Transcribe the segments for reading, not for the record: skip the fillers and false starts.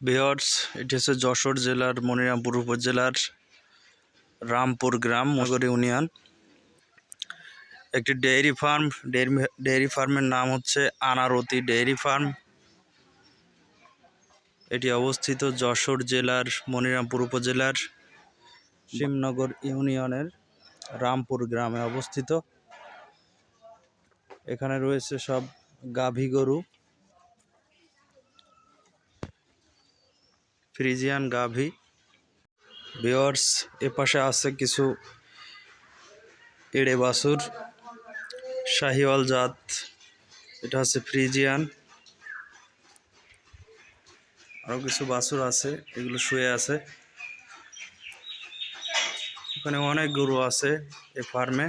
Viewers, এটি হচ্ছে যশোর জেলার মনিরামপুর উপজেলার রামপুর গ্রাম নগর ইউনিয়ন। একটি ডেইরি ফার্ম, ডেইরি ফার্মের নাম হচ্ছে আনারতি ডেইরি ফার্ম। এটি অবস্থিত যশোর জেলার মনিরামপুর উপজেলার শিমনগর ইউনিয়নের রামপুর গ্রামে অবস্থিত। এখানে রয়েছে সব গাভী গরু, ফ্রিজিয়ান গাভী। ভিউয়ার্স, এপাশে আছে কিছু এড়ে বাছুর, শাহিওয়াল জাত, এটা হচ্ছে ফ্রিজিয়ান। আরও কিছু বাছুর আছে, এগুলো শুয়ে আছে। এখানে অনেক গরু আছে এই ফার্মে।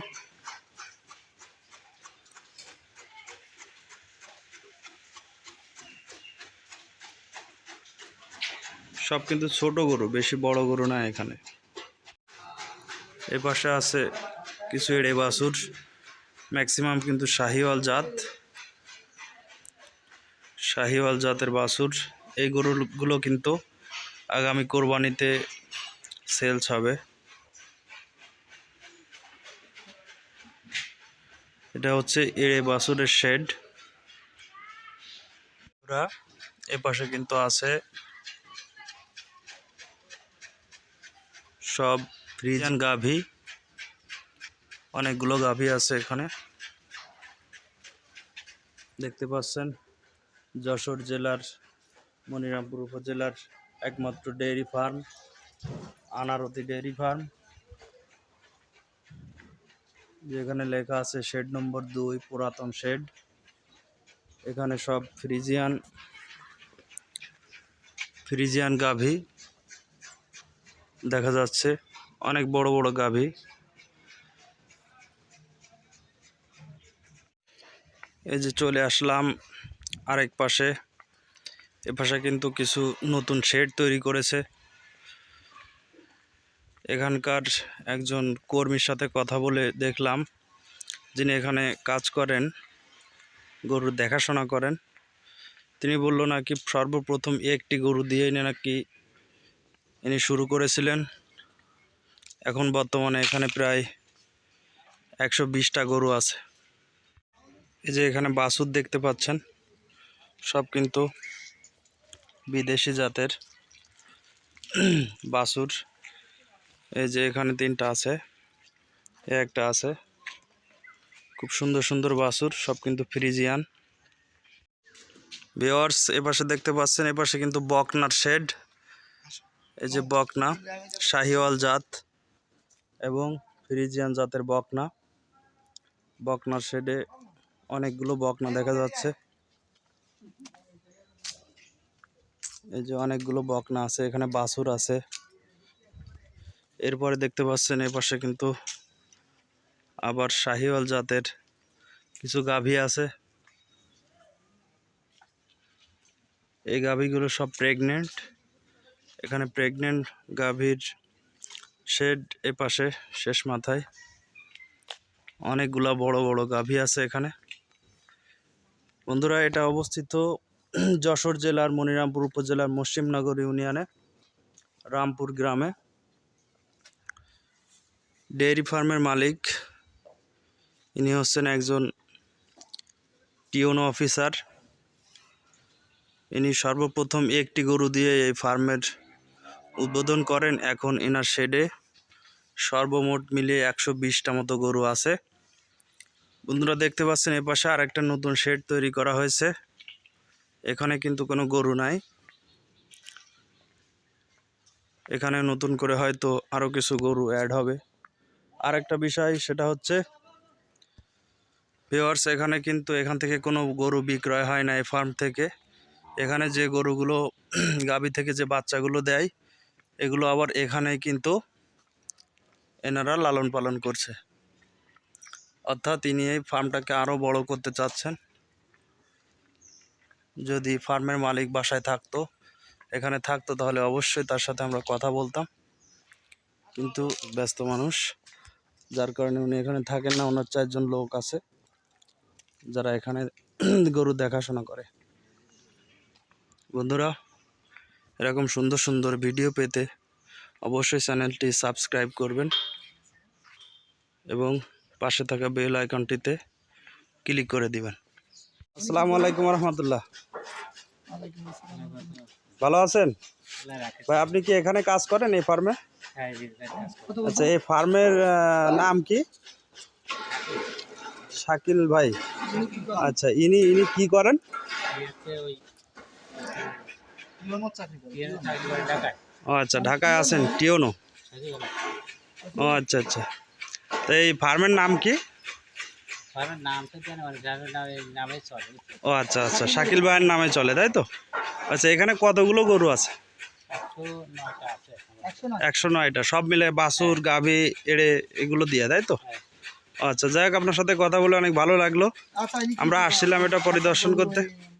সব কিন্তু ছোট গরু, বেশি বড় গরু না এখানে। এ পাশে আছে কিছু এড়ে বাছুর, ম্যাক্সিমাম কিন্তু শাহিওয়াল জাত, শাহিওয়াল জাতের বাছুর। এই গরুগুলো কিন্তু আগামী কোরবানিতে সেলস হবে। এটা হচ্ছে এড়ে বাছুরের শেড। এ পাশে কিন্তু আছে সব ফ্রিজিয়ান গাভী, অনেকগুলো গাভী আছে এখানে দেখতে পাচ্ছেন। যশোর জেলার মনিরামপুর উপজেলার একমাত্র ডেইরি ফার্ম আনারতি ডেইরি ফার্ম, যেখানে লেখা আছে শেড নম্বর 2, পুরাতন শেড। এখানে সব ফ্রিজিয়ান গাভী দেখা যাচ্ছে, অনেক বড় বড় গাভী। এই যে চলে আসলাম আরেক পাশে। এ পাশে কিন্তু কিছু নতুন শেড তৈরি করেছে। এখানকার একজন কর্মীর সাথে কথা বলে দেখলাম, যিনি এখানে কাজ করেন, গরুর দেখাশোনা করেন। তিনি বলল নাকি সর্বপ্রথম একটি গরু দিয়ে নাকি ইনি শুরু করেছিলেন। এখন বর্তমানে এখানে প্রায় 120টা গরু আছে। এই যে এখানে বাছুর দেখতে পাচ্ছেন, সব কিন্তু বিদেশি জাতের বাছুর। এই যে এখানে 3টা আছে, একটা আছে। খুব সুন্দর সুন্দর বাছুর, সব কিন্তু ফ্রিজিয়ান। ভিউয়ার্স, এপাশে দেখতে পাচ্ছেন, এপাশে কিন্তু বকনার শেড। এই যে বকনা, শাহিওয়াল জাত এবং ফ্রিজিয়ান জাতের বকনা। বকনার শেডে অনেকগুলো বকনা দেখা যাচ্ছে। এই যে অনেকগুলো বকনা আছে, এখানে বাছুর আছে। এরপরে দেখতে পাচ্ছেন এপাশে কিন্তু আবার শাহিওয়াল জাতের কিছু গাভী আছে। এই গাভীগুলো সব প্রেগনেন্ট। এখানে প্রেগনেন্ট গাভীর শেড এপাশে শেষ মাথায়। অনেকগুলা বড় বড় গাভী আছে এখানে। বন্ধুরা, এটা অবস্থিত যশোর জেলার মনিরামপুর উপজেলার মসিমনগর ইউনিয়নে রামপুর গ্রামে। ডেয়ারি ফার্মের মালিক ইনি হচ্ছেন একজন টিওনো অফিসার। ইনি সর্বপ্রথম একটি গরু দিয়ে এই ফার্মের উদ্বোধন করেন। এখন এনার শেডে সর্বমোট মিলিয়ে 120টা মতো গরু আছে। বন্ধুরা দেখতে পাচ্ছেন, এপাশে আর একটা নতুন শেড তৈরি করা হয়েছে। এখানে কিন্তু কোনো গরু নাই। এখানে নতুন করে হয়তো আরও কিছু গরু অ্যাড হবে। আর একটা বিষয়, সেটা হচ্ছে ভিউয়ার্স, এখানে কিন্তু এখান থেকে কোনো গরু বিক্রয় হয় না এই ফার্ম থেকে। এখানে যে গরুগুলো গাভী থেকে যে বাচ্চাগুলো দেয়, এগুলো আবার এখানেই কিন্তু এনারা লালন পালন করছে। অর্থাৎ তিনি এই ফার্মটাকে আরও বড় করতে চাচ্ছেন। যদি ফার্মের মালিক বাসায় থাকতো, এখানে থাকতো, তাহলে অবশ্যই তার সাথে আমরা কথা বলতাম। কিন্তু ব্যস্ত মানুষ, যার কারণে উনি এখানে থাকেন না। ওনার 4 জন লোক আছে যারা এখানে গরু দেখাশোনা করে। বন্ধুরা, এরকম সুন্দর সুন্দর ভিডিও পেতে অবশ্যই চ্যানেলটি সাবস্ক্রাইব করবেন এবং পাশে থাকা বেল আইকনটিতে ক্লিক করে দিবেন। আসসালামু আলাইকুম রহমতুল্লাহ। ভালো আছেন ভাই? আপনি কি এখানে কাজ করেন এই ফার্মে? আচ্ছা, এই ফার্মের নাম কি? শাকিল ভাই। আচ্ছা, ইনি কি করেন? ও আচ্ছা, ঢাকায় আছেন টিওনো। ও আচ্ছা আচ্ছা, তো এই ফার্মের নাম কি? ও আচ্ছা আচ্ছা, শাকিল ভাইয়ের নামে চলে, তাই তো? আচ্ছা, এখানে কতগুলো গরু আছে? 109টা, সব মিলে বাছুর, গাভী, এড়ে এগুলো দিয়ে, তাই তো? আচ্ছা, যাই হোক, আপনার সাথে কথা বলে অনেক ভালো লাগলো। আমরা আসছিলাম এটা পরিদর্শন করতে।